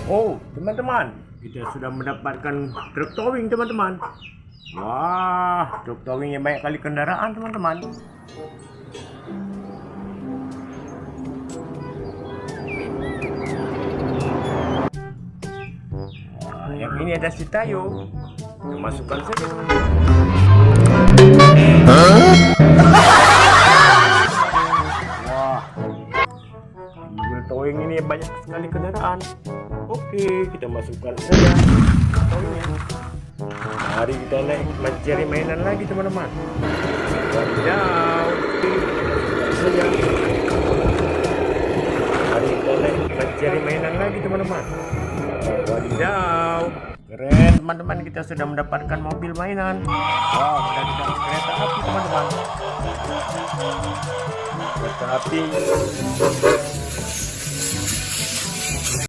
Oh, teman-teman, kita sudah mendapatkan truk towing, teman-teman. Wah, truk towingnya banyak kali kendaraan, teman-teman. Wah, yang ini ada si Tayo. Kita masukkan saja, teman-teman. Wah, mobil towing ini banyak sekali kendaraan. Oke, kita masukkan saja towingnya. Mari kita naik mencari mainan lagi, teman-teman. Wadidaw. Oke, saja. Mari kita naik mencari mainan lagi, teman-teman. Wadidaw. Keren, teman-teman, kita sudah mendapatkan mobil mainan. Wow, kita dapat kereta api, teman-teman. Kereta api